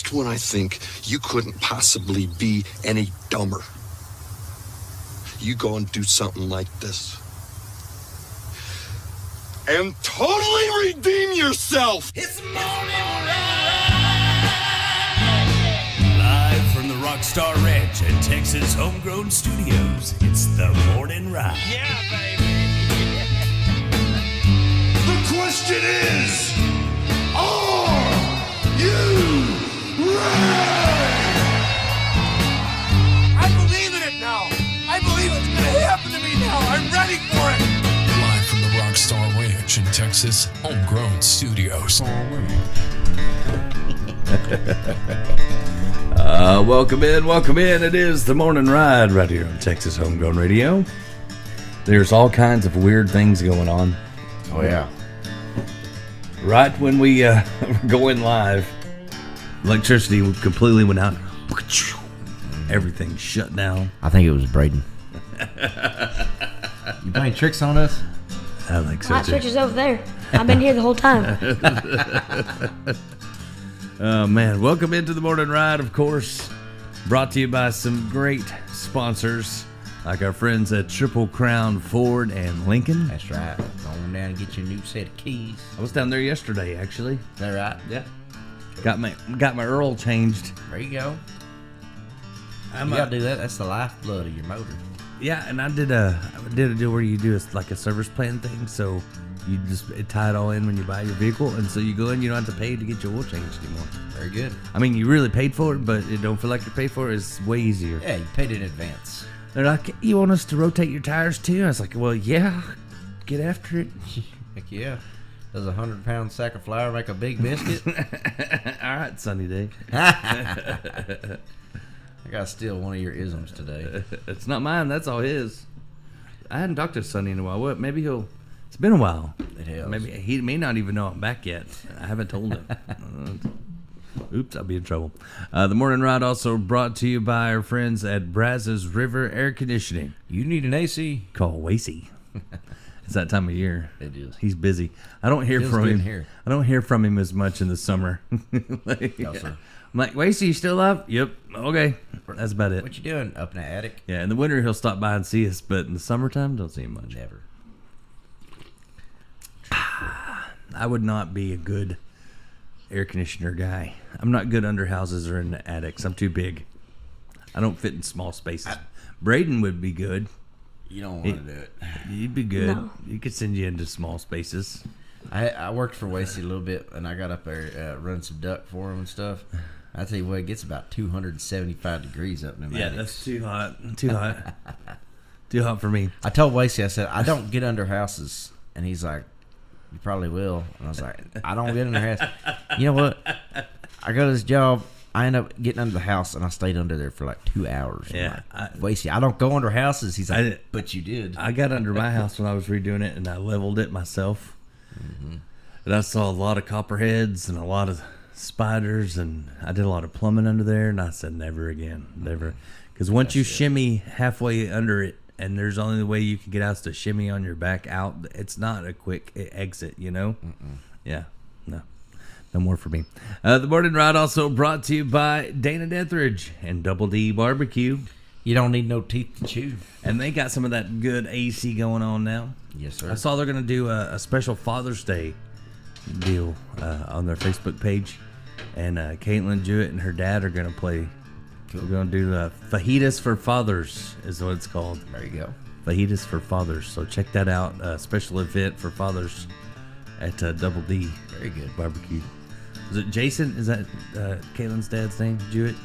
just when I think you couldn't possibly be any dumber, you go and do something like this. And totally redeem yourself! It's the morning ride. Live from the Rockstar Ranch at Texas Homegrown Studios, it's the morning ride. Yeah, baby. The question is, are you ready? I believe in it now. I believe it's gonna happen to me now. I'm ready for it. Live from the Rockstar Ranch in Texas Homegrown Studios. Welcome in. It is the morning ride right here on Texas Homegrown Radio. There's all kinds of weird things going on. Oh, yeah. Right when we were going live, electricity completely went out. Everything shut down. I think it was Braden. You playing tricks on us? I think so My too. switch is over there. I've been here the whole time. Oh man, welcome into the morning ride, of course. Brought to you by some great sponsors like our friends at Triple Crown Ford and Lincoln. That's right. Go on down and get your new set of keys. I was down there yesterday, actually. Is that right? Yeah. Got my oil changed. There you go. You You gotta do that. That's the lifeblood of your motor. Yeah, and I did a deal where you do like a service plan thing, so you just tie it all in when you buy your vehicle, and so you go in, you don't have to pay to get your oil changed anymore. Very good. I mean, you really paid for it, but it don't feel like you paid for it. It's way easier. Yeah, you paid in advance. They're like, you want us to rotate your tires too? I was like, well, yeah, get after it. Heck yeah. Does a 100-pound sack of flour make a big biscuit? All right, Sunny Day. I gotta steal one of your isms today. It's not mine. That's all his. I hadn't talked to Sonny in a while. What? Maybe he'll. It's been a while. It has. Maybe he may not even know I'm back yet. I haven't told him. Oops, I'll be in trouble. The morning ride also brought to you by our friends at Brazos River Air Conditioning. You need an AC. Call Wasey. It's that time of year. It is. He's busy. I don't hear Feels from good him. here. I don't hear from him as much in the summer. No, sir. I'm like, Wasey, you still up? Yep. Okay. That's about it. What you doing up in the attic? Yeah, in the winter he'll stop by and see us, but in the summertime, don't see him much. Never. I would not be a good air conditioner guy. I'm not good under houses or in the attics. I'm too big. I don't fit in small spaces. Braden would be good. You don't want to do it. You'd be good. No. You could send you into small spaces. I worked for Wasey a little bit, and I got up there running some duck for him and stuff. I tell you what, it gets about 275 degrees up in them attics. That's too hot. Too hot. Too hot for me. I told Wasey, I said, I don't get under houses. And he's like, you probably will. And I was like, I don't get under house. You know what? I go to this job. I end up getting under the house, and I stayed under there for like 2 hours. Yeah, Wasey, I don't go under houses. He's like, but you did. I got under my house when I was redoing it, and I leveled it myself. Mm-hmm. And I saw a lot of copperheads and a lot of spiders, and I did a lot of plumbing under there, and I said never again, never. Because once you shimmy halfway under it, and there's only the way you can get out is to shimmy on your back out, it's not a quick exit, you know? Yeah, no more for me. The morning ride also brought to you by Dana Dethridge and Double D Barbecue. You don't need no teeth to chew. And they got some of that good AC going on now. Yes, sir. I saw they're going to do a special Father's Day deal on their Facebook page. And Caitlin Jewett and her dad are going to play. Cool. We're going to do Fajitas for Fathers is what it's called. There you go. Fajitas for Fathers. So check that out. Special event for fathers at Double D. Very good. Barbecue. Is it Jason? Is that Caitlin's dad's name? Jewett?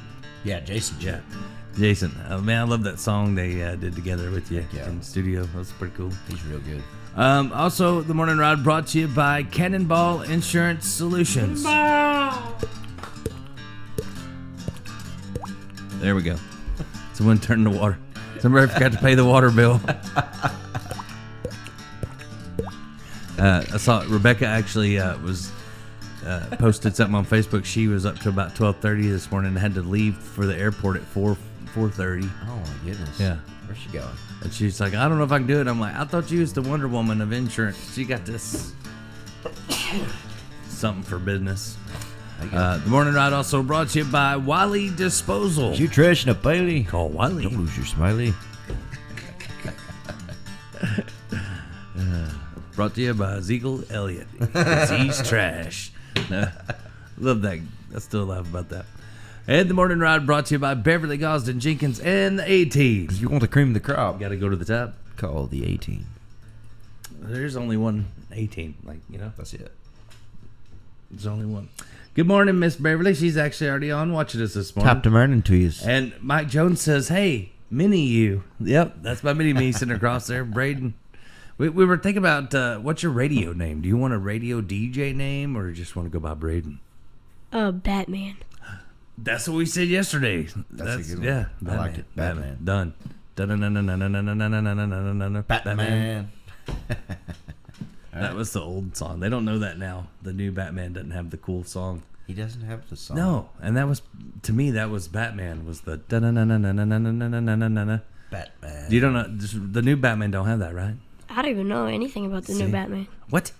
Yeah, Jason. Yeah. Jason. Man, I love that song they did together with you Yeah. in the studio. That's pretty cool. He's real good. Also, the morning ride brought to you by Cannonball Insurance Solutions. There we go. Someone turned the water. Somebody forgot to pay the water bill. I saw Rebecca actually was posted something on Facebook. She was up to about 12:30 this morning and had to leave for the airport at 4:30. Oh, my goodness. Yeah. Where's she going? And she's like, I don't know if I can do it. I'm like, I thought you was the Wonder Woman of insurance. She got this something for business. The morning ride also brought to you by Wiley Disposal. You trashing a Bailey? Call Wiley. Don't lose your smiley. Brought to you by Ezekiel Elliott. 'Cause he's trash. Love that. I still laugh about that. And the morning ride brought to you by Beverly Gosden Jenkins and the A-Team. If you want the cream of the crop, Got to go to the top. call the A-Team. There's only one A-Team. That's it. There's only one. Good morning, Miss Beverly. She's actually already on watching us this morning. Top to morning to you. And Mike Jones says, "Hey, mini you." Yep, that's my mini me sitting across there. Braden. We were thinking about what's your radio name? Do you want a radio DJ name or just want to go by Braden? Batman. That's what we said yesterday. That's a good one. Yeah, I liked it. Batman. Done. Batman. That was the old song. They don't know that now. The new Batman doesn't have the cool song. He doesn't have the song. No, and that was, to me, that was Batman. Was the Batman. You don't know the new Batman don't have that, right? I don't even know anything about the new Batman. What?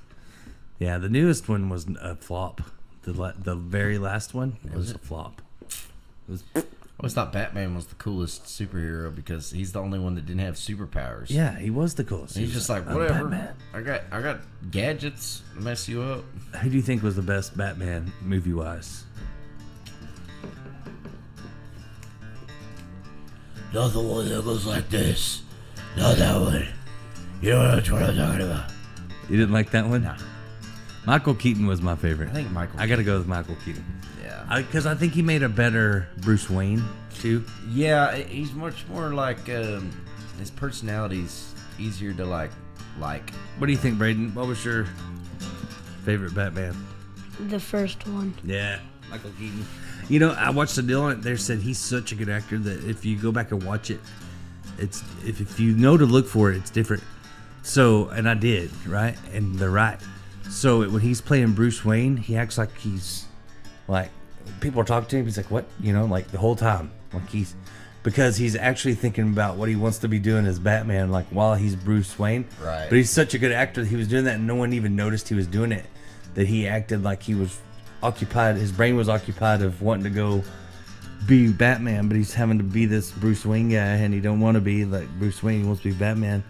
Yeah, the newest one was a flop. The very last one was a flop. It was, I always thought Batman was the coolest superhero because he's the only one that didn't have superpowers. yeah, he was the coolest. He's just like, I'm whatever. Batman. I got gadgets to mess you up. Who do you think was the best Batman movie wise? Not the one that goes like this. Not that one. You know what I'm talking about. You didn't like that one? Nah. Michael Keaton was my favorite. I think Michael. I got to go with Michael Keaton. Yeah. Because I think he made a better Bruce Wayne too. Yeah, he's much more like his personality's easier to like. What do you think, Braden? What was your favorite Batman? The first one. Yeah, Michael Keaton. You know, I watched the deal on it. They said he's such a good actor that if you go back and watch it, it's if you know to look for it, it's different. So, and I did, right? And they're right. So when he's playing Bruce Wayne, he acts like he's like people are talking to him. He's like, "What?" You know, like the whole time, like because he's actually thinking about what he wants to be doing as Batman, like while he's Bruce Wayne. Right. But he's such a good actor that he was doing that, and no one even noticed he was doing it. That he acted like he was occupied. His brain was occupied of wanting to go be Batman, but he's having to be this Bruce Wayne guy, and he don't want to be like Bruce Wayne. He wants to be Batman.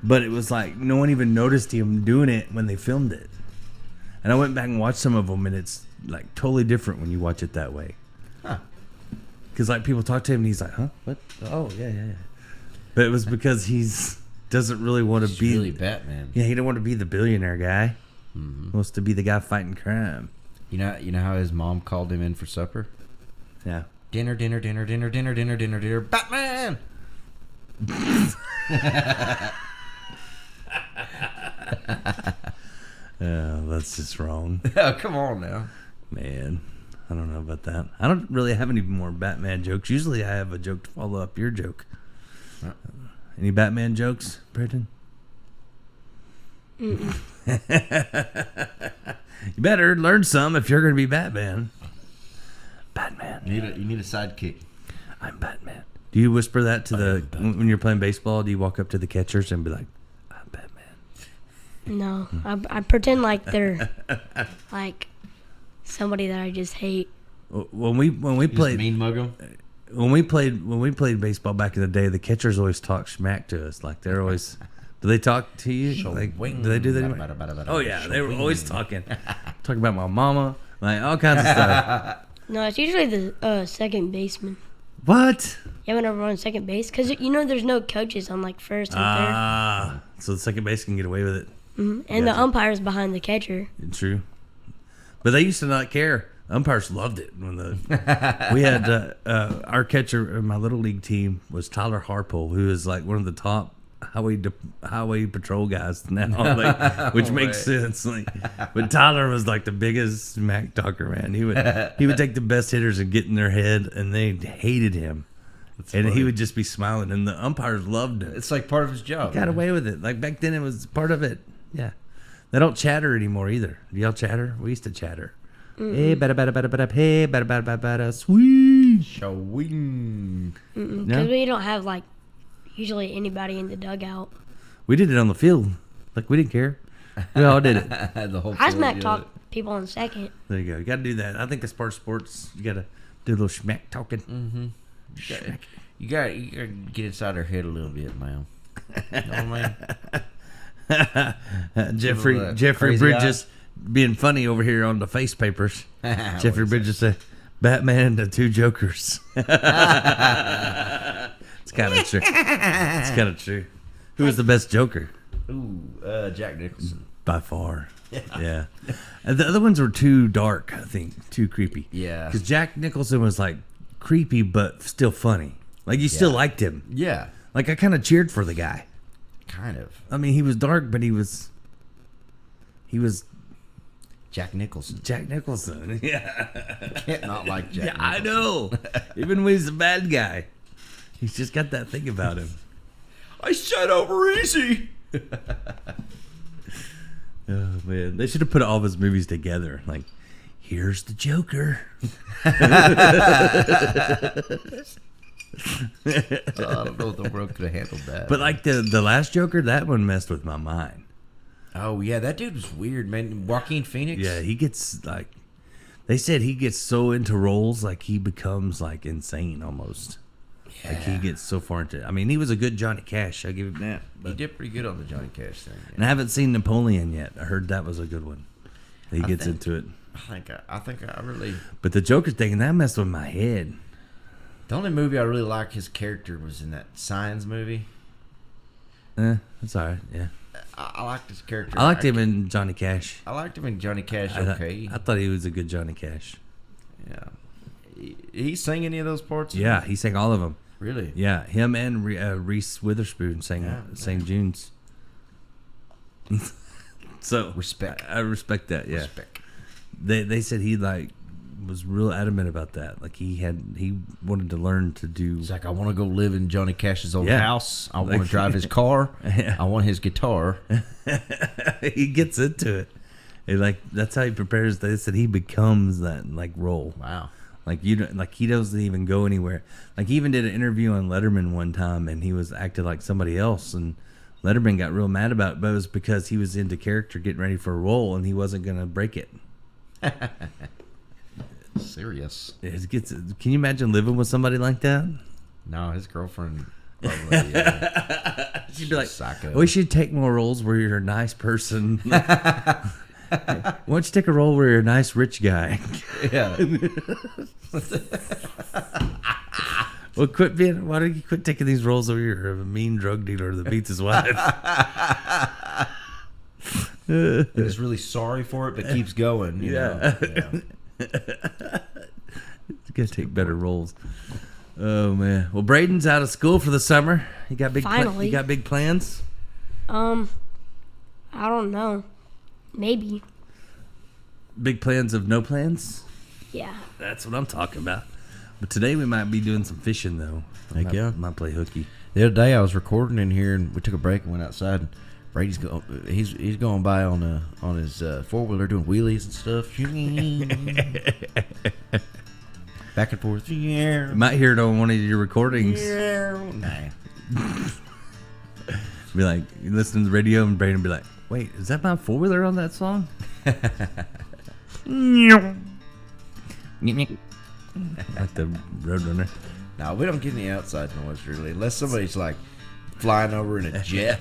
But it was like no one even noticed him doing it when they filmed it. And I went back and watched some of them, and it's like totally different when you watch it that way. Huh. Because like people talk to him, and he's like, "Huh? What? Oh, yeah." But it was because he's doesn't really want to He's be really Batman. Yeah, he don't want to be the billionaire guy. Mm-hmm. He wants to be the guy fighting crime. You know how his mom called him in for supper? Yeah. Dinner, Batman! That's just wrong. Oh, come on now. Man, I don't know about that. I don't really have any more Batman jokes. Usually I have a joke to follow up your joke. Any Batman jokes, Brendan? You better learn some if you're going to be Batman. Batman. You need a sidekick. I'm Batman. Do you whisper that to when you're playing baseball? Do you walk up to the catchers and be like, "I'm Batman"? No, I pretend like they're like somebody that I just hate. When we played mean mug 'em? when we played baseball back in the day, the catchers always talk smack to us. Like they're always. Do they talk to you? Like, do they do that? Oh yeah, they were always talking about my mama, like all kinds of stuff. No, it's usually the second baseman. What? Yeah, whenever we're on second base, because there's no coaches on like first and third, So the second base can get away with it. and the umpire's behind the catcher. True, but they used to not care. Umpires loved it when we had our catcher in my little league team was Tyler Harpole, who is like one of the top highway patrol guys now, like, which makes sense. Like, but Tyler was like the biggest smack talker, man. He would take the best hitters and get in their head, and they hated him. And he would just be smiling, and the umpires loved it. It's like part of his job. Got away with it. Like back then, it was part of it. Yeah, they don't chatter anymore either. Do y'all chatter? We used to chatter. Hey, bada bada bada bada. Hey, bada bada bada bada. Sweet. Showing. Because we don't have like usually anybody in the dugout. We did it on the field. Like we didn't care. We all did it. The whole I field smack yelled talk it. people in second. There you go. You got to do that. I think as part of sports, you got to do a little smack talking. You got to get inside their head a little bit, man. You know what I mean? Jeffrey that Jeffrey crazy Bridges being funny over here on the face papers. Jeffrey Bridges said, "Batman and the two Jokers." It's kind of true. It's kind of true. Who was the best Joker? Ooh, Jack Nicholson. By far. Yeah. And the other ones were too dark, I think. Too creepy. Yeah. Because Jack Nicholson was like creepy, but still funny. Like you still liked him. Yeah, Like I kind of cheered for the guy. kind of. I mean, he was dark, but he was Jack Nicholson. Jack Nicholson. Yeah. Can't not like Jack. Yeah, I Nicholson. know. Even when he's a bad guy, he's just got that thing about him. I said over easy. Oh man, they should have put all of his movies together. Like, here's the Joker. I don't know if the world could have handled that. But like the last Joker, that one messed with my mind. Oh yeah, that dude was weird, man. Joaquin Phoenix. Yeah, he gets like, they said he gets so into roles like he becomes like insane almost. Like he gets so far into it. I mean, he was a good Johnny Cash. I'll give him that. He did pretty good on the Johnny Cash thing. And I haven't seen Napoleon yet. I heard that was a good one. He gets into it. I think I really. But the Joker thing, that messed with my head. The only movie I really liked his character was in that Signs movie. That's all right. Yeah. I liked his character. I liked him in Johnny Cash. I liked him in Johnny Cash. I Okay. I thought he was a good Johnny Cash. Yeah. He sang any of those parts? Yeah, he sang all of them. Really? Yeah, him and Reese Witherspoon sang June's. So Respect. I respect that. Yeah. Respect. They said he like was real adamant about that. Like he wanted to learn to do. He's like, I want to go live in Johnny Cash's old Yeah. house. I want Like- to drive his car. Yeah. I want his guitar. He gets into it. And like that's how he prepares. They said he becomes that like role. Wow. Like you don't, like he doesn't even go anywhere. Like he even did an interview on Letterman one time, and he was acting like somebody else, and Letterman got real mad about it. But it was because he was into character, getting ready for a role, and he wasn't gonna break it. Serious. It gets. Can you imagine living with somebody like that? No, his girlfriend probably. She'd be like, psycho. "We should take more roles where you're a nice person. Why don't you take a role where you're a nice rich guy?" Yeah. Well, why don't you quit taking these roles where you're a mean drug dealer that beats his wife? Is really sorry for it, but keeps going. You know? Yeah. You gotta take better roles. Oh man. Well, Braden's out of school for the summer. You got big. Finally. You got big plans. I don't know. Maybe. Big plans of no plans. Yeah. That's what I'm talking about. But today we might be doing some fishing though. Heck yeah. Might play hooky. The other day I was recording in here, and we took a break and went outside. And Brady's he's going by on his 4-wheeler doing wheelies and stuff. Back and forth. You might hear it on one of your recordings. Nah. Be like, you listen to the radio, and Braden be like, "Wait, is that my 4-wheeler on that song?" Like the Roadrunner. No, we don't get any outside noise really, unless somebody's like flying over in a jet.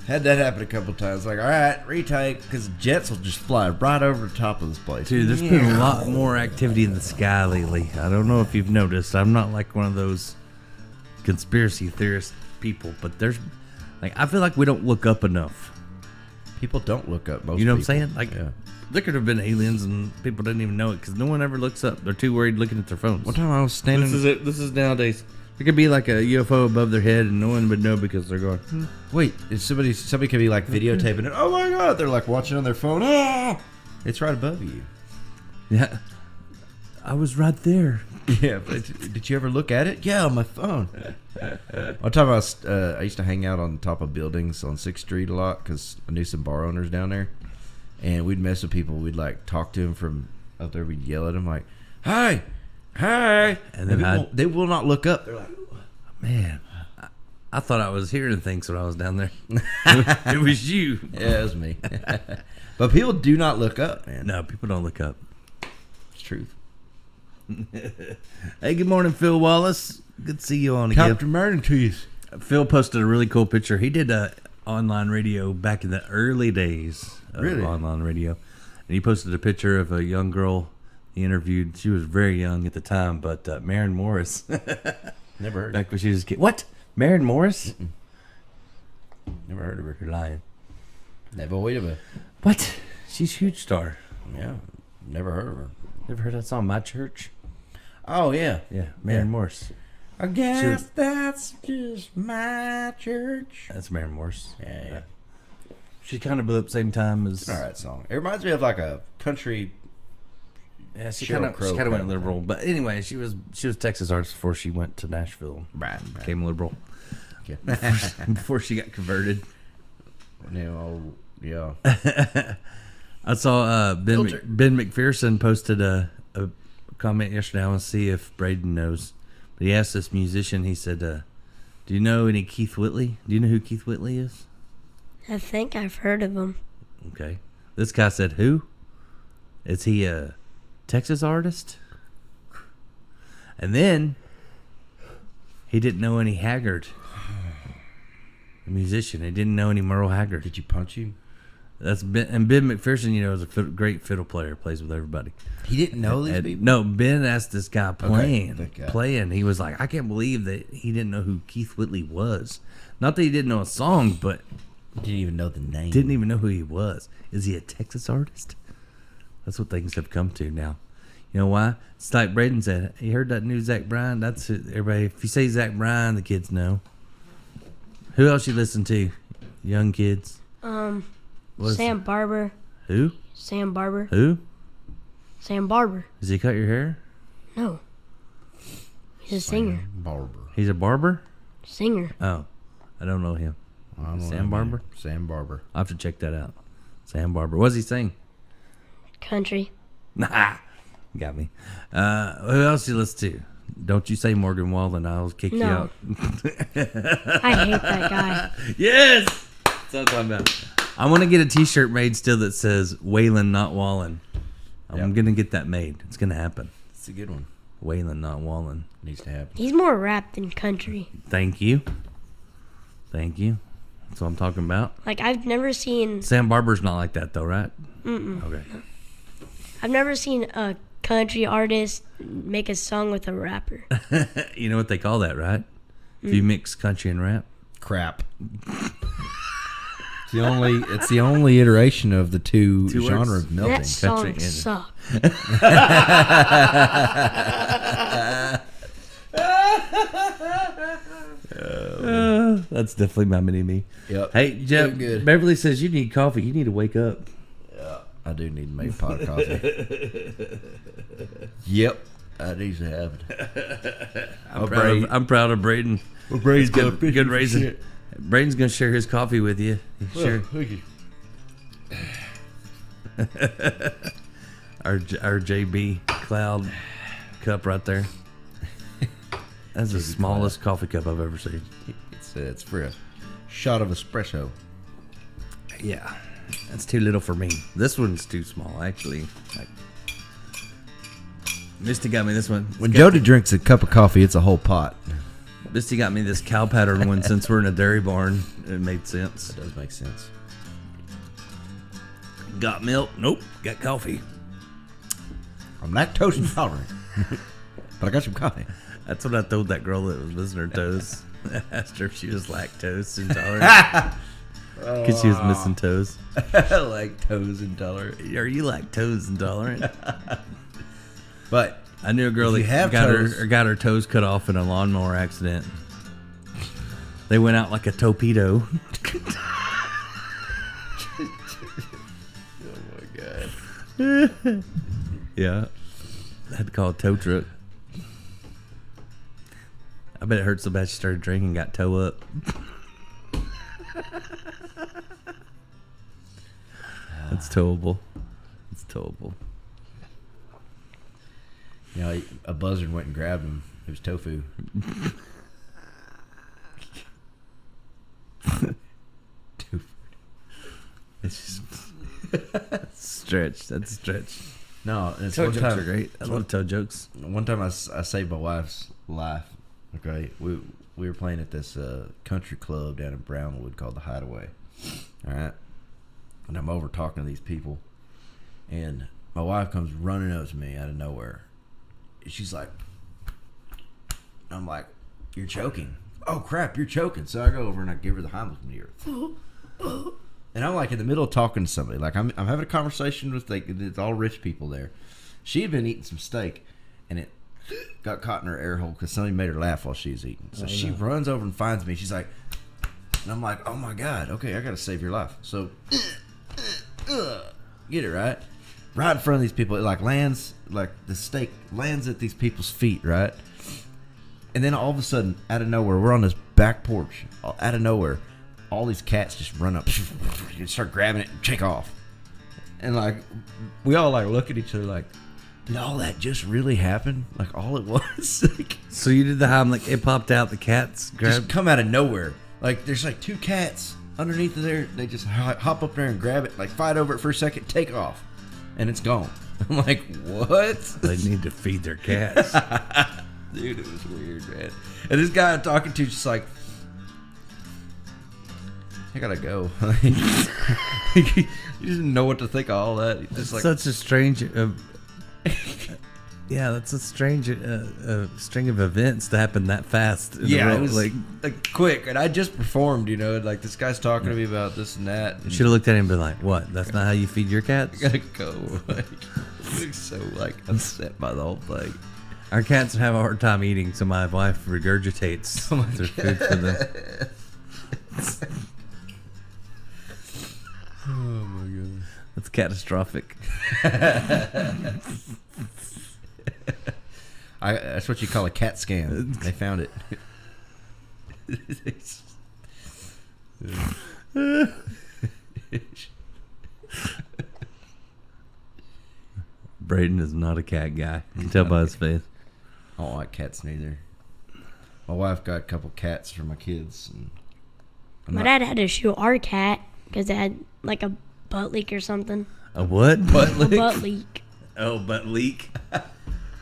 Had that happen a couple times. Like, all right, retake, because jets will just fly right over the top of this place. Dude, there's been a lot more activity in the sky lately. I don't know if you've noticed. I'm not like one of those conspiracy theorist people, but there's like I feel like we don't look up enough. People don't look up. Most You know what I'm people. saying? Like Yeah. there could have been aliens and people didn't even know it because no one ever looks up. They're too worried looking at their phones. One time I was standing. This is it. This is nowadays. There could be like a UFO above their head and no one would know because they're going. Wait, is somebody could be like videotaping it. Oh my god, they're like watching on their phone. Oh, it's right above you. Yeah, I was right there. Yeah, but did you ever look at it? Yeah, on my phone. One time I used to hang out on top of buildings on 6th Street a lot because I knew some bar owners down there, and we'd mess with people. We'd like talk to them from up there. We'd yell at them like, "Hi, hi," And then they will not look up. They're like, Man, I thought I was hearing things when I was down there. It was you. Yeah, it was me. But people do not look up, man. No, people don't look up. It's truth. Hey, good morning, Phil Wallace. Good to see you on again. Murder Trees. Phil posted a really cool picture. He did online radio back in the early days of Really? online radio. And he posted a picture of a young girl he interviewed. She was very young at the time, but Maren Morris. Never heard. Back when she was a kid. What? Maren Morris? Never heard of her. You're lying. Never heard of her. What? She's a huge star. Yeah, never heard of her. Ever heard that song, My Church? Oh yeah. Yeah, Maren Morris. I guess that's just my church. That's Maren Morris. Yeah. She kind of blew up the same time as. All right song. It reminds me of like a country. Yeah, she Sheryl kind Crow of kind went of liberal, but anyway, she was a Texas artist before she went to Nashville. Right. Became liberal Okay. before she got converted. Yeah. I saw Ben McPherson posted a comment yesterday. I want to see if Braden knows, but he asked this musician. He said, "Do you know any Keith Whitley? Do you know who Keith Whitley is?" I think I've heard of him. Okay, this guy said, "Who? Is he a Texas artist?" And then he didn't know any Haggard, a musician. He didn't know any Merle Haggard. Did you punch him? That's Ben, and Ben McPherson, is a great fiddle player. Plays with everybody. He didn't know these And- people. No, Ben asked this guy playing. that guy. Playing. He was like, I can't believe that he didn't know who Keith Whitley was. Not that he didn't know a song, but Didn't even know the name. didn't even know who he was. Is he a Texas artist? That's what things have come to now. You know why? It's like Braden said. You heard that new Zach Bryan? That's it. Everybody. If you say Zach Bryan, the kids know. Who else you listen to? Young kids. What is Sam Barber. Who? Sam Barber. Who? Sam Barber. Does he cut your hair? No. He's a singer. Barber. He's a barber? Singer. Oh, I don't know him. I don't know Sam that Barber? name. Sam Barber. I'll have to check that out. Sam Barber. What does he sing? Country. Nah. Got me. Who else you listen to? Don't you say Morgan Wallen. I'll kick you No. out. I hate that guy. Yes! That's what I'm talking about. I want to get a t-shirt made still that says Waylon, not Wallen. I'm Yep. going to get that made. It's going to happen. It's a good one. Waylon, not Wallen. Needs to happen. He's more rap than country. Thank you. Thank you. That's what I'm talking about. Like, I've never seen Sam Barber's not like that, though, right? Okay. a country artist make a song with a rapper. You know what they call that, right? If you mix country and rap. Crap. It's the only iteration of the two Two genre words. of melting. That song and- sucks. That's definitely my mini-me. Yep. Hey, Jeff, Doing good. Beverly says you need coffee. You need to wake up. I do need to make pot coffee. Yep. That needs to happen. I'm proud of Braden. Braden's Good reason. Braden's going to share his coffee with you. Sure. Our JB Cloud cup right there. That's the smallest coffee cup I've ever seen. It's for a shot of espresso. Yeah, that's too little for me. This one's too small, actually. Misty got me this one. When Jody drinks a cup of coffee, it's a whole pot. Misty got me this cow pattern one since we're in a dairy barn. It made sense. That does make sense. Got milk? Nope. Got coffee. I'm lactose intolerant, but I got some coffee. That's what I told that girl that was missing her toes. I asked her if she was lactose intolerant. Because she was missing toes. Lactose intolerant. Are you lactose intolerant? But I knew a girl If that you have got toes- her toes cut off in a lawnmower accident. They went out like a torpedo. Yeah. I had to call a tow truck. I bet it hurt so bad she started drinking and got toe up. That's towable. It's towable. you know, a buzzard went and grabbed him. It was tofu. Stretch. That's a stretch. No, it's Toe one jokes time. are great. I love toe jokes. One time I saved my wife's life. Okay, we were playing at this country club down in Brownwood called the Hideaway. All right, and I'm over talking to these people, and my wife comes running up to me out of nowhere. She's like, I'm like, "You're choking." Oh crap, you're choking. So I go over and I give her the Heimlich maneuver. And I'm like in the middle of talking to somebody. Like I'm having a conversation with it's all rich people there. She had been eating some steak, and it got caught in her air hole because somebody made her laugh while she was eating. So she runs over and finds me. She's like, and I'm like, oh my God, okay, I gotta save your life. So get it right in front of these people. It like lands, like the steak lands at these people's feet, right? And then all of a sudden, out of nowhere, we're on this back porch. Out of nowhere, all these cats just run up and start grabbing it and take off. And like, we all like look at each other like, did all that just really happen? Like all it was? Like, So you did the Heimlich. It popped out. The cats just grabbed. come out of nowhere. Like there's like two cats underneath of there. They just hop up there and grab it, like fight over it for a second, take off, and it's gone. I'm like, what? They need to feed their cats. Dude, it was weird, man. And this guy I'm talking to just like, I gotta go. He didn't know what to think of all that. He just like, Such a strange. Yeah, that's a strange string of events to happen that fast. in a yeah, row. it was like quick. And I just performed, you know, like this guy's talking to me about this and that. And Should have looked at him and been like, "What? That's not how you feed your cats." I gotta go. Like, he was so like upset by the whole thing. Our cats have a hard time eating, so my wife regurgitates their food for them. Oh my god. That's catastrophic. That's what you call a cat scam. They found it. Braden is not a cat guy. You can tell by his face. I don't like cats neither. My wife got a couple cats for my kids. And My dad had to shoot our cat because it had like a butt leak or something. A what? A butt leak. Oh, butt leak.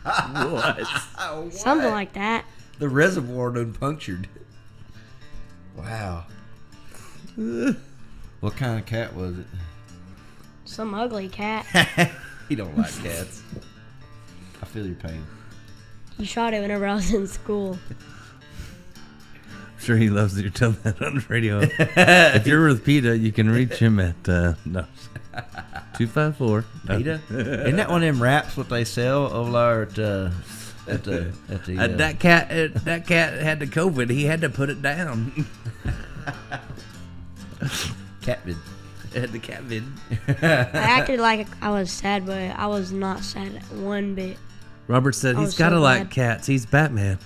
What? Something like that. The reservoir done punctured. Wow. What kind of cat was it? Some ugly cat. He don't like cats. I feel your pain. He shot it whenever I was in school. I'm sure he loves that you're telling that on the radio. If you're with PETA, you can reach him at 254. PETA? Isn't that one of them wraps what they sell over there at the That cat had the COVID. He had to put it down. cat vid? Had the cat vid. I acted like I was sad, but I was not sad one bit. Robert said I he's was got to so like glad. cats. He's Batman.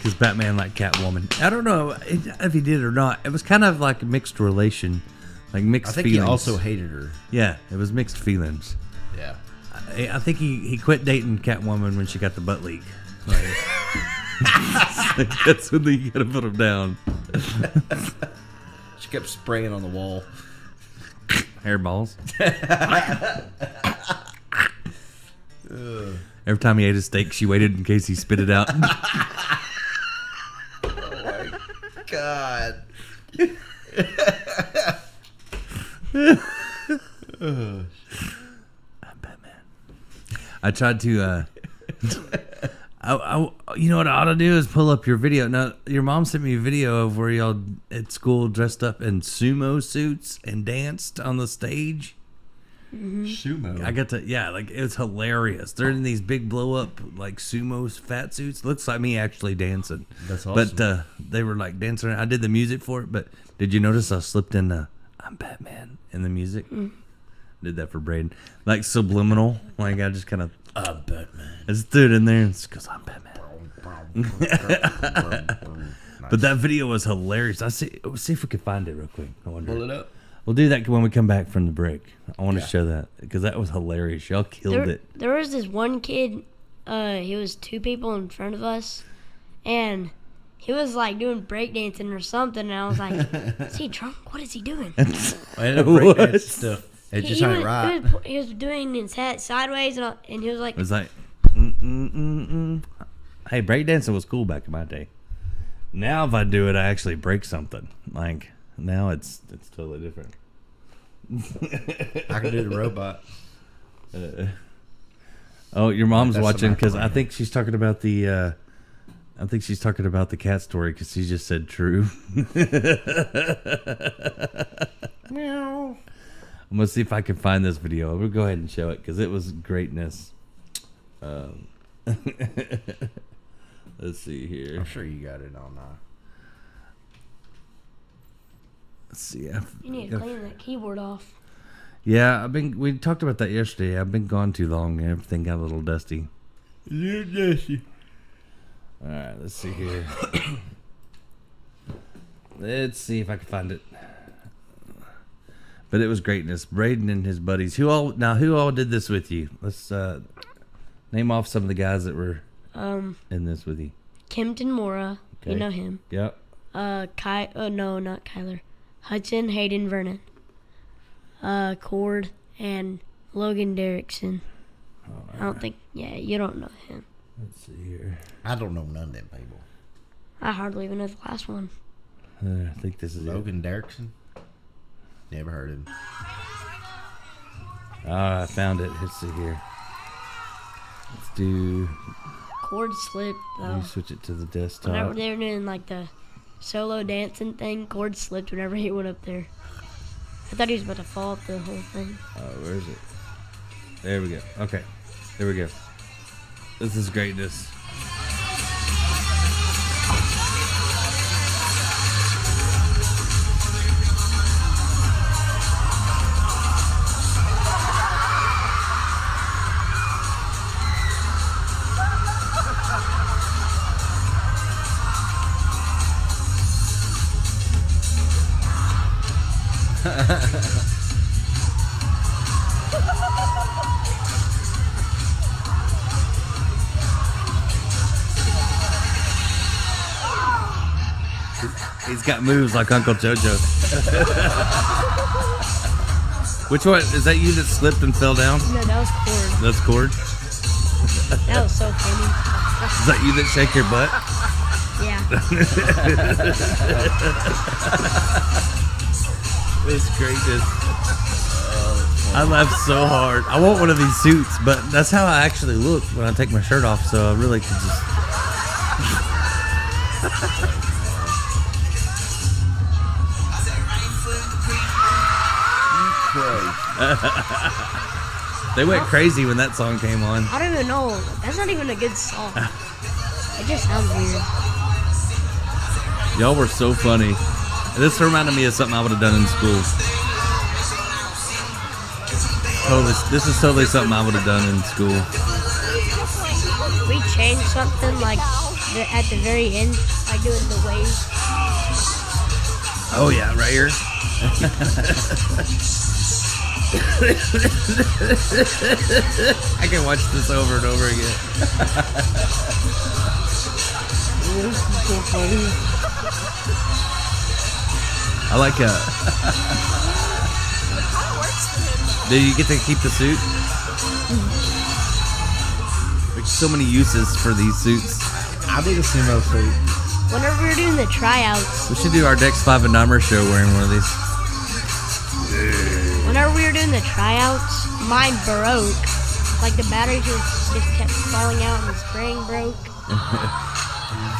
Because Batman liked Catwoman. I don't know if he did or not. It was kind of like a mixed relation, like mixed I think feelings. he also hated her. Yeah, it was mixed feelings. Yeah. I think he quit dating Catwoman when she got the butt leak. Like, that's when you gotta put him down. She kept spraying on the wall. Hairballs. Every time he ate a steak, she waited in case he spit it out. God. I'm Batman. I tried to. You know what I ought to do is pull up your video. Now, your mom sent me a video of where y'all at school dressed up in sumo suits and danced on the stage. Sumo. I got to, like it was hilarious. They're in these big blow up like sumo fat suits. Looks like me actually dancing. That's awesome. But they were like dancing. I did the music for it. But did you notice I slipped in "I'm Batman" in the music? Did that for Braden, like subliminal. Like I just kind of I'm Batman. I just threw it in there and it's because I'm Batman. But that video was hilarious. Let's see if we can find it real quick. I wonder. Pull it up. We'll do that when we come back from the break. I want to show that because that was hilarious. Y'all killed it. There was this one kid. He was two people in front of us, and he was like doing breakdancing or something, and I was like, "Is he drunk? What is he doing?" I ended up breakdancing stuff. It just he, ain't was, right. he was doing his head sideways, and he was like, It was like, Hey, breakdancing was cool back in my day. Now if I do it, I actually break something. Like now it's totally different. I can do the robot. Oh, your mom's That's watching the because I microphone. think she's talking about the. I think she's talking about the cat story because she just said true. Meow. I'm gonna see if I can find this video. We'll go ahead and show it because it was greatness. Let's see here. I'm sure you got it on now. Let's see. "You need to clean that keyboard off." Yeah, we talked about that yesterday. I've been gone too long and everything got a little dusty. All right, let's see here. Let's see if I can find it. But it was greatness. Braden and his buddies. Who all did this with you? Let's name off some of the guys that were in this with you. Kempton Mora, Okay. you know him. Yep. No, not Kyler. Hudson, Hayden, Vernon. Cord, and Logan Derrickson. I don't think, you don't know him. Let's see here. I don't know none of them people. I hardly even know the last one. I think this is Logan Derrickson? Never heard of him. it. I found it. Let's see here. Let's do. Cord slipped, Let though. me switch it to the desktop. Whenever they were doing, like, the solo dancing thing, Cord slipped whenever he went up there. I thought he was about to fall off the whole thing. Where is it? There we go. Okay. There we go. This is greatness. He's got moves like Uncle JoJo. Which one? Is that you that slipped and fell down? No, that was Cord. That's Cord. That was so funny. Is that you that shake your butt? Yeah. It's greatness. I laughed so hard. I want one of these suits, but that's how I actually look when I take my shirt off, so I really could just... They went crazy when that song came on. I don't even know. That's not even a good song. It just sounds weird. Y'all were so funny. This reminded me of something I would have done in school. This is totally something I would have done in school. We changed something like at the very end, like doing the waves. Oh yeah, right here. I can watch this over and over again. This is so funny. I like do you get to keep the suit? There's so many uses for these suits. I need a sumo suit. Whenever we were doing the tryouts, We should do our Dex 5 and Dahmer show wearing one of these. whenever we were doing the tryouts, mine broke. Like the batteries just kept falling out and the spring broke.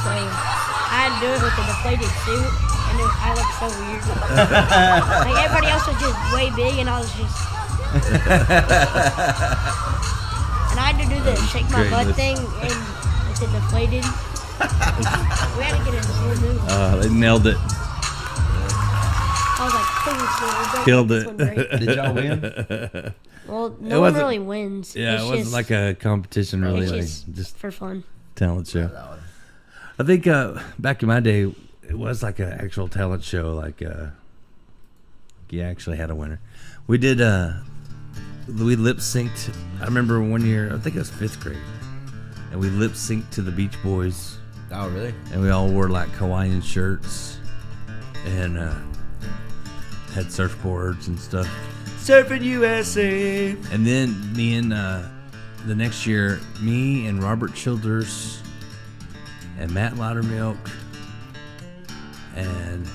So I had to do it with a deflated suit, and I looked so weird. Like everybody else was just way big, and I was just. And I had to do the shake my butt greatness. thing, and with it deflated. We had to get a whole new one. They nailed it. I was like, please, Killed this it. one break. Did y'all win? Well, It no one wasn't- really wins. Yeah, It's it wasn't just- like a competition really, It's like just for fun. talent show. I think back in my day, it was like an actual talent show. Like you actually had a winner. We did. We lip synced. I remember one year. I think it was 5th grade, and we lip synced to the Beach Boys. Oh, really? and we all wore like Hawaiian shirts and had surfboards and stuff. Surfing USA. And then me and the next year, me and Robert Childers and Matt Loudermilk and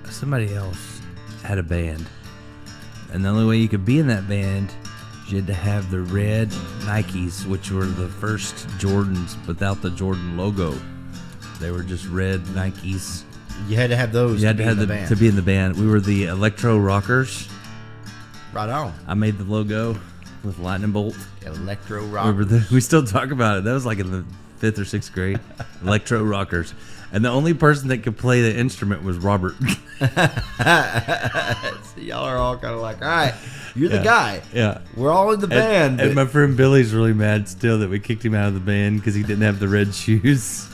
somebody else had a band. And the only way you could be in that band, you had to have the red Nikes, which were the first Jordans without the Jordan logo. They were just red Nikes. You had to have those. You had to have to be in the band. We were the Electro Rockers. Right on. I made the logo with lightning bolt. Electro rock. We still talk about it. That was like in the 5th or 6th grade. Electro Rockers. And the only person that could play the instrument was Robert. So y'all are all kind of like, all right, you're the guy. Yeah. We're all in the band. And my friend Billy's really mad still that we kicked him out of the band because he didn't have the red shoes.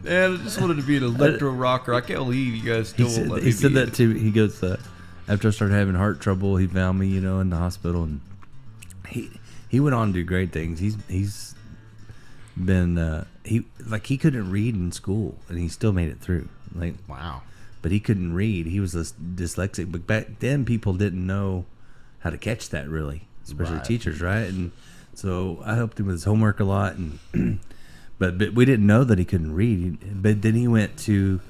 Man, I just wanted to be an electro rocker. I can't believe you guys still won't let me He said be that too. He goes, after I started having heart trouble, he found me, in the hospital, and he went on to do great things. He's been he couldn't read in school, and he still made it through. Like, Wow. but he couldn't read. He was dyslexic. But back then, people didn't know how to catch that really, especially Right. teachers, right? And so I helped him with his homework a lot, and but we didn't know that he couldn't read. But then he went to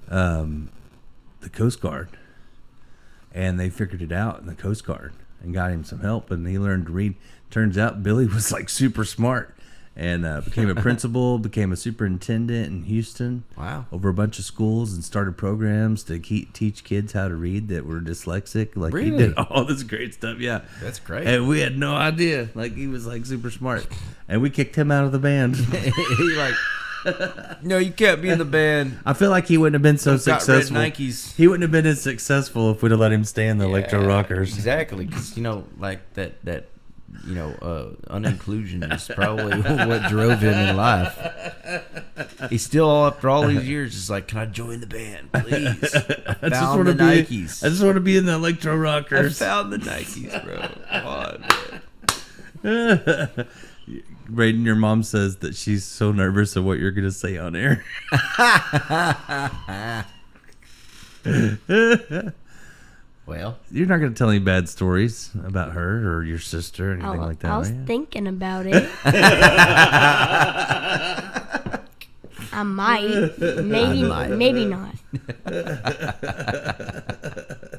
the Coast Guard, and they figured it out in the Coast Guard and got him some help, and he learned to read. Turns out Billy was like super smart, and became a principal, became a superintendent in Houston. Wow. Over a bunch of schools, and started programs to teach kids how to read that were dyslexic. Like, he Really? did all this great stuff. Yeah, That's great. and we had no idea. Like, he was like super smart, and we kicked him out of the band. He like, no, you can't be in the band. I feel like he wouldn't have been so Got red successful. Nikes. He wouldn't have been as successful if we'd have let him stay in the Electro Rockers. Exactly, because like that uninclusion is probably what drove him in life. He's still, after all these years, is like, can I join the band, please? I I just found want the to be. Nikes. I just want to be in the Electro I Rockers. found the Nikes, bro. Come on, man. Braden, your mom says that she's so nervous of what you're going to say on air. Well, You're not going to tell any bad stories about her or your sister or anything like that, I was are you? thinking about it. I might. Maybe not.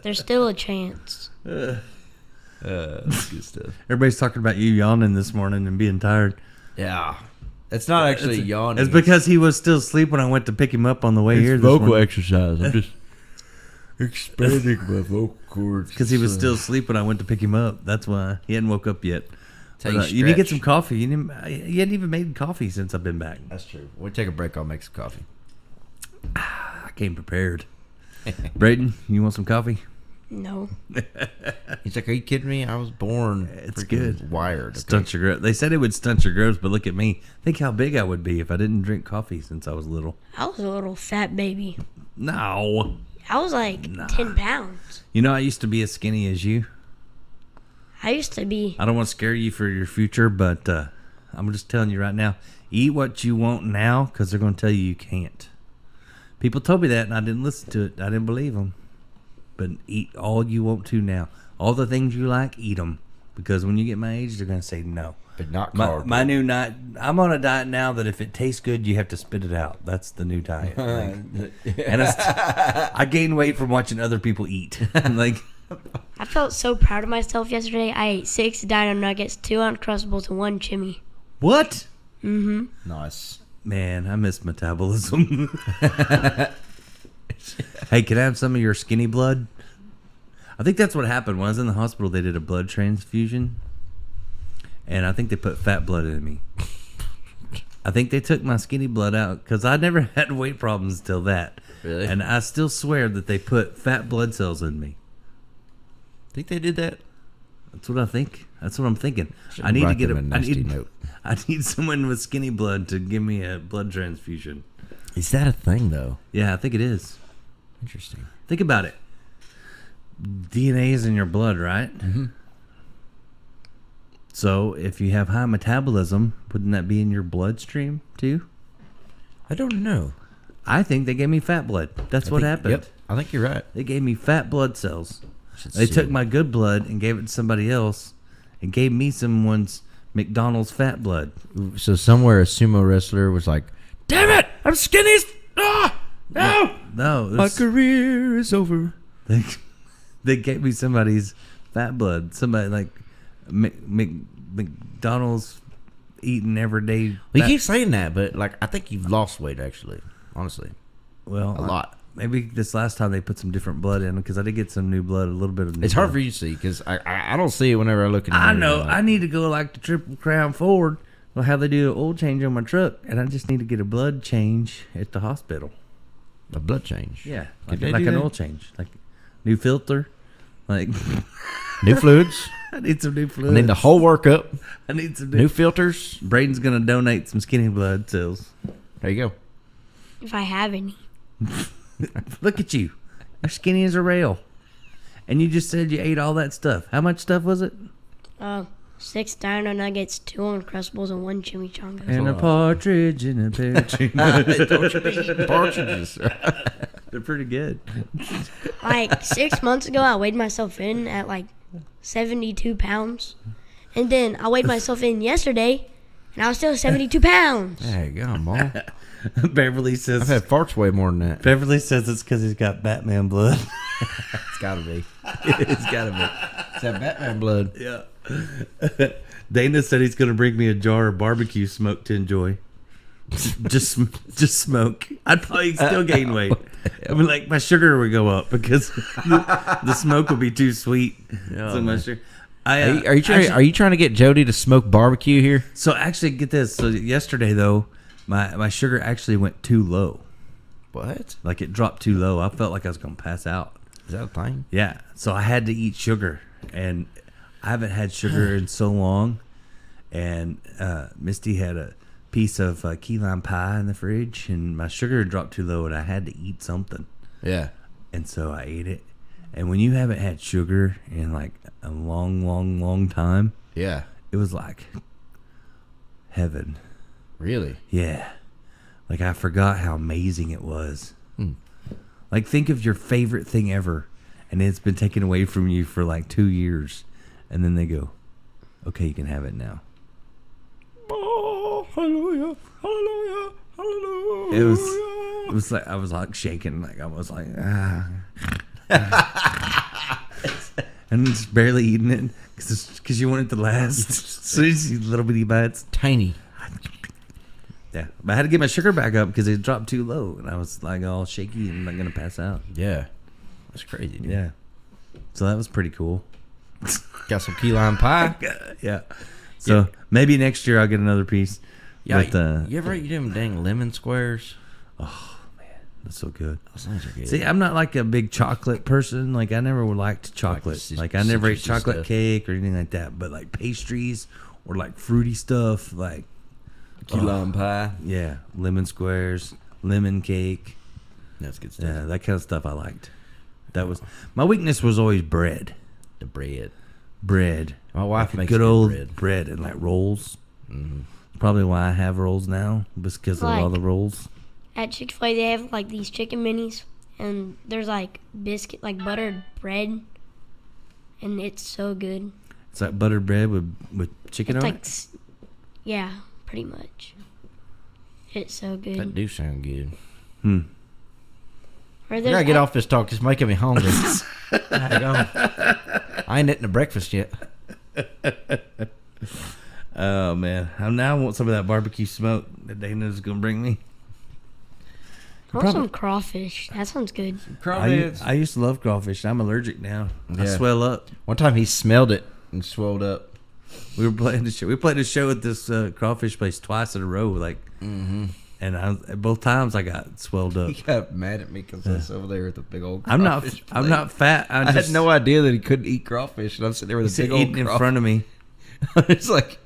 There's still a chance. that's good stuff. Everybody's talking about you yawning this morning and being tired. Yeah, it's not actually yawning. It's because he was still asleep when I went to pick him up on the way here this morning. exercise. I'm just expanding my vocal cords. Because he was still asleep when I went to pick him up. That's why. He hadn't woke up yet. Take But, a you need to get stretch. some coffee. You hadn't even made coffee since I've been back. That's true. We'll take a break. I'll make some coffee. I came prepared. Brayden, you want some coffee? No. He's like, "Are you kidding me? I was born It's freaking good. wired." Okay? Stunt your growth. They said it would stunt your growth, but look at me. Think how big I would be if I didn't drink coffee since I was little. I was a little fat baby. No. I was like 10 pounds. You know, I used to be as skinny as you. I used to be. I don't want to scare you for your future, but I'm just telling you right now, eat what you want now because they're going to tell you can't. People told me that, and I didn't listen to it. I didn't believe them. But eat all you want to now. All the things you like, eat them. Because when you get my age, they're going to say no. But not My, carb. my new diet, I'm on a diet now that if it tastes good, you have to spit it out. That's the new diet. Like, and I gain weight from watching other people eat. Like, I felt so proud of myself yesterday. I ate 6 Dino Nuggets, 2 Uncrustables, and 1 Chimmy. what? Nice. Man, I miss metabolism. Hey, can I have some of your skinny blood? I think that's what happened. When I was in the hospital, they did a blood transfusion. And I think they put fat blood in me. I think they took my skinny blood out because I never had weight problems till that. Really? And I still swear that they put fat blood cells in me. Think they did that? That's what I think. That's what I'm thinking. Should I need to write get them a a nasty note. I need someone with skinny blood to give me a blood transfusion. Is that a thing though? Yeah, I think it is. Interesting. Think about it. DNA is in your blood, right? Mm-hmm. So if you have high metabolism, wouldn't that be in your bloodstream too? I don't know. I think they gave me fat blood. That's what happened. Yep, I think you're right. They gave me fat blood cells. Should They see took it. my good blood and gave it to somebody else and gave me someone's McDonald's fat blood. So somewhere a sumo wrestler was like, "Damn it, I'm skinny as no, No, it my was- career is over." they gave me somebody's fat blood. Somebody like McDonald's eating every day. Well, you keep saying that, but like I think you've lost weight actually. Honestly, Well, a lot. Maybe this last time they put some different blood in because I did get some new blood, a little bit of new It's hard blood. for you to see because I don't see it whenever I look in the I mirror, know. like- I need to go like the Triple Crown Ford, well, how they do an oil change on my truck, and I just need to get a blood change at the hospital. a blood change. Yeah, Did like, they like do an that? oil change, like new filter. Like New fluids. I need some new I fluids. need the whole workup. I need some New filters. Braden's gonna donate some skinny blood cells. There you go. If I have any. Look at you, you're skinny as a rail, and you just said you ate all that stuff. How much stuff was it? 6 dino nuggets, 2 Uncrustables, and 1 chimichanga. And a partridge in a pear tree. Don't you be eating partridges. They're pretty good. Like 6 months ago, I weighed myself in at like 72 pounds. And then I weighed myself in yesterday, and I was still 72 pounds. There you go, Mom. Beverly says. I've had farts way more than that. Beverly says it's because he's got Batman blood. It's gotta be. It's gotta be. It's that Batman blood. Yeah. Dana said he's gonna bring me a jar of barbecue smoke to enjoy. just smoke. I'd probably still gain weight. I mean, like my sugar would go up because the smoke would be too sweet. So my sugar. Are you trying to get Jody to smoke barbecue here? So actually, get this. So yesterday though, my sugar actually went too low. What? Like it dropped too low. I felt like I was gonna pass out. Is that a thing? Yeah. So I had to eat sugar, and I haven't had sugar in so long. And Misty had a piece of key lime pie in the fridge, and my sugar had dropped too low, and I had to eat something. Yeah. And so I ate it. And when you haven't had sugar in like a long time, Yeah. it was like heaven. Really? Yeah. Like I forgot how amazing it was. Like think of your favorite thing ever, and it's been taken away from you for like 2 years, and then they go, okay, you can have it now. Oh, hallelujah, hallelujah, hallelujah. It was like I was like shaking, like I was like and just barely eating it because you want it to last. So you see little bitty bites. Tiny. Yeah, but I had to get my sugar back up because it dropped too low, and I was like all shaky and I'm not gonna pass out. Yeah. That's crazy, dude. Yeah, so that was pretty cool. Got some key lime pie. Yeah. So maybe next year I'll get another piece. Yeah. But, you ever eat them dang lemon squares? that's so good. Those things are good. See, I'm not like a big chocolate person. Like I never liked chocolate. the Like I never ate citrusy chocolate stuff. cake or anything like that. But like pastries or like fruity stuff, like key lime pie. yeah, lemon squares, lemon cake. That's good stuff. Yeah, that kind of stuff I liked. That was my weakness was always bread. The bread. Bread. My wife Like makes good good old bread. bread and like rolls. Probably why I have rolls now, because of all Like- the rolls. At Chick-fil-A, they have like these chicken minis, and there's like biscuit, like buttered bread, and it's so good. It's like buttered bread with chicken It's on like, it. yeah, pretty much. It's so That good. do sound good. Or I there's gotta get off this talk. It's making me hungry. I ain't eating the breakfast yet. Oh man, I now want some of that barbecue smoke that Dana's gonna bring me. I want some crawfish. That sounds good. I used to love crawfish. I'm allergic now. I Yeah. swell up. One time he smelled it and swelled up. We were playing the show. We played a show at this crawfish place twice in a row. Like, and both times I got swelled up. He got mad at me because I was over there with the big old I'm not. crawfish I'm plate. not fat. I had no idea that he couldn't eat crawfish, and I'm sitting there with a big old eating in crawfish. front of me, It's like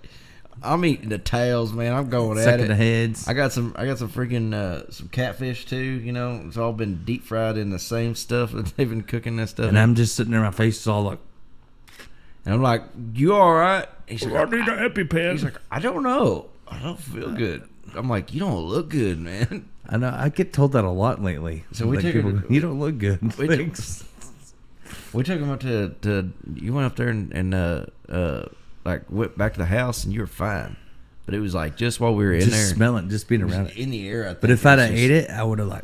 I'm eating the tails, man. I'm going at sucking it. the heads. I got some freaking some catfish too. You know, it's all been deep fried in the same stuff that they've been cooking that stuff. And I'm just sitting there. My face is all like, And I'm like, "You all right?" He's like, I need an EpiPen. He's like, "I don't know. I don't feel good." I'm like, "You don't look good, man." I know. I get told that a lot lately. So we Like, took people, her to- you don't look good. We took- Thanks. We took him up to you went up there and like went back to the house and you were fine, but it was like just while we were in Just there, smelling, just being it was around it. in the air. I think But if it I'd was have just- ate it, I would have like.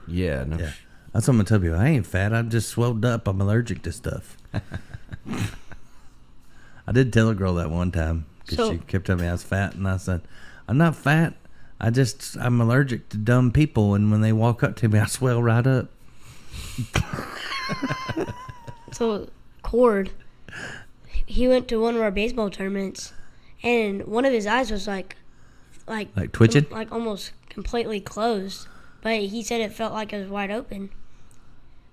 yeah, no, Yeah, that's what I'm gonna tell people. I ain't fat. I'm just swelled up. I'm allergic to stuff. I did tell a girl that one time because So- she kept telling me I was fat, and I said, "I'm not fat. I'm allergic to dumb people, and when they walk up to me, I swell right up." So Cord, he went to one of our baseball tournaments, and one of his eyes was like Twitching? like almost completely closed. But he said it felt like it was wide open.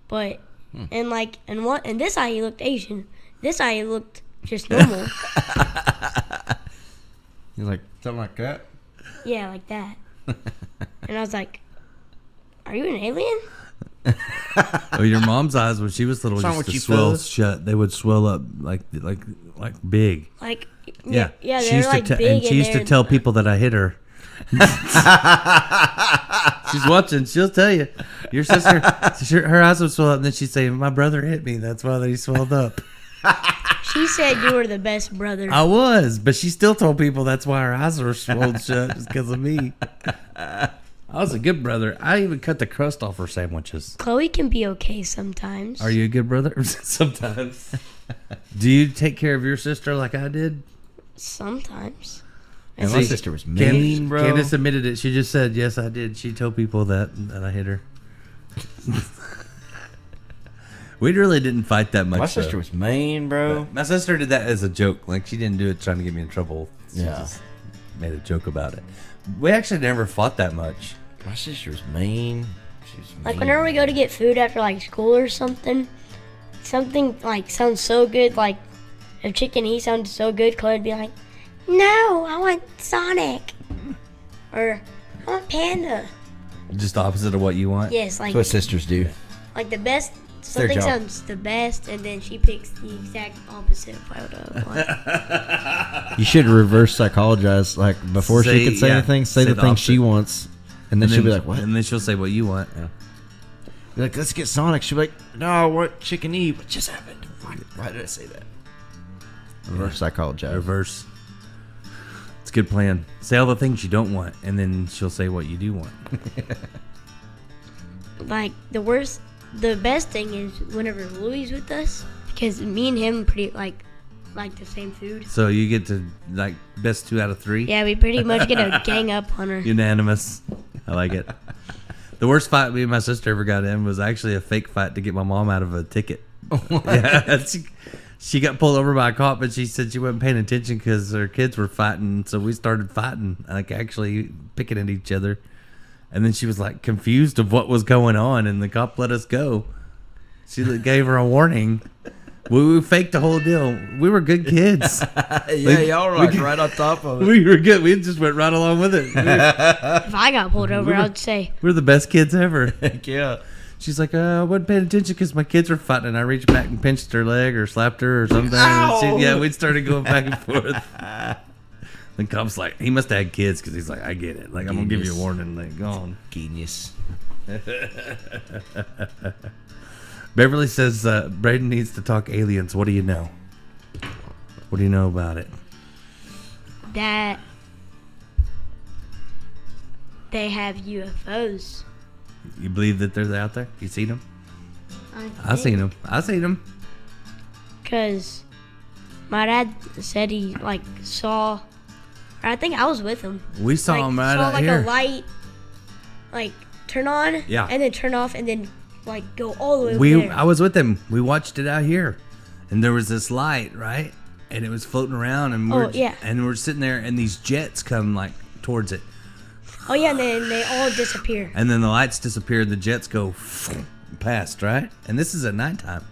But and like and this eye he looked Asian. This eye he looked just normal. he's like something like that. Yeah, like that. And I was like, "Are you an alien?" Oh, your mom's eyes when she was little What's wrong used with to you, swell fellas? shut. They would swell up like big. Like Yeah, yeah, She they're used like to big and she used to tell people that I hit her. She's watching. She'll tell you. Your sister, her eyes would swell up, and then she'd say, "My brother hit me. That's why they swelled up." She said you were the best brother. I was, but she still told people that's why her eyes were swelled shut, just because of me. I was a good brother. I even cut the crust off her sandwiches. Chloe can be okay sometimes. Are you a good brother? Sometimes. Do you take care of your sister like I did? Sometimes. And my See, sister was mean, bro. Candace admitted it. She just said, "Yes, I did." She told people that I hit her. We really didn't fight that much. My sister though. was mean, bro. My sister did that as a joke. Like, she didn't do it trying to get me in trouble. She Yeah. just made a joke about it. We actually never fought that much. My sister was mean. She was Like mean. whenever we go to get food after like school or something like sounds so good. Like if chicken E sounded so good, Chloe'd be like, "No, I want Sonic," or "I want Panda." Just opposite of what you want. Yes, like That's what sisters do. like the best. their Something job. sounds the best, and then she picks the exact opposite of what I want. You should reverse psychologize. Like before Say- she could say yeah, anything, say say the the thing she opposite. wants, and then she'll be like, "What?" And then she'll say what you want. Be like, "Let's get Sonic." She'll be like, "No, I want chicken E." What just happened? Why did I say that? Reverse psychologize. Reverse. It's a good plan. Say all the things you don't want, and then she'll say what you do want. Like the best thing is whenever Louie's with us, because me and him pretty like the same food. So you get to, like, best 2 out of 3? Yeah, we pretty much get a gang up on her. Unanimous. I like it. The worst fight me and my sister ever got in was actually a fake fight to get my mom out of a ticket. Yeah, she got pulled over by a cop, and she said she wasn't paying attention because her kids were fighting. So we started fighting, like actually picking at each other. And then she was like confused of what was going on, and the cop let us go. She gave her a warning. We faked the whole deal. We were good kids. Yeah, y'all were like right on top of it. We were good. We just went right along with it. If I got pulled over, I'd say, We're the best kids ever. Heck yeah. She's like, I wasn't paying attention because my kids were fighting. And I reached back and pinched her leg or slapped her or something. And yeah, we started going back and forth. The cop's like, he must have had kids because he's like, I get it. Like, I'm going to give you a warning. Like, go on. Genius. Beverly says, Braden needs to talk aliens. What do you know? What do you know about it? that they have UFOs. You believe that they're out there? You seen them? I seen them. I seen them. Because my dad said he, like, saw... I think I was with him. We saw Like, them right saw, out like, here. a light, like, turn on. Yeah. And then turn off and then, like, go all the way over We there. I was with them. We watched it out here, and there was this light, right? And it was floating around, and Oh, yeah. and we're sitting there, and these jets come like towards it, Oh, yeah, and then they all disappear. and then the lights disappear, the jets go past, right? And this is at nighttime.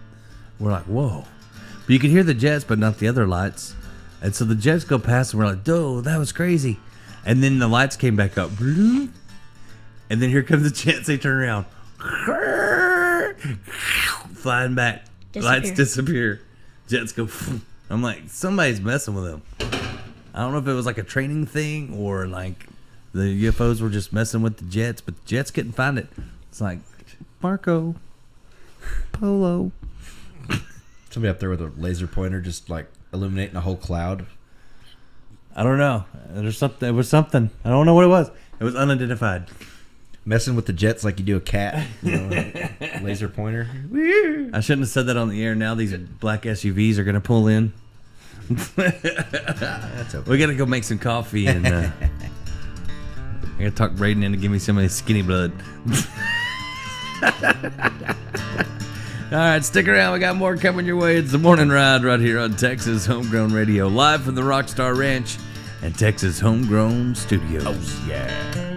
We're like, whoa! But you can hear the jets, but not the other lights. And so the jets go past, and we're like, "Dude, that was crazy!" And then the lights came back up, and then here comes the jets. They turn around, flying back. Lights Disappear. disappear. Jets go, I'm like, somebody's messing with them. I don't know if it was like a training thing or like the UFOs were just messing with the jets, but the jets couldn't find it. It's like, Marco Polo. Somebody up there with a laser pointer just like illuminating a whole cloud. I don't know. There's something. It was something. I don't know what it was. It was unidentified. Messing with the jets like you do a cat. You know, laser pointer. I shouldn't have said that on the air. Now these black SUVs are going to pull in. That's okay. We got to go make some coffee and I got to talk Braden into give me some of his skinny blood. All right, stick around. We got more coming your way. It's the Morning Ride right here on Texas Homegrown Radio, live from the Rockstar Ranch and Texas Homegrown Studios. Oh, yeah.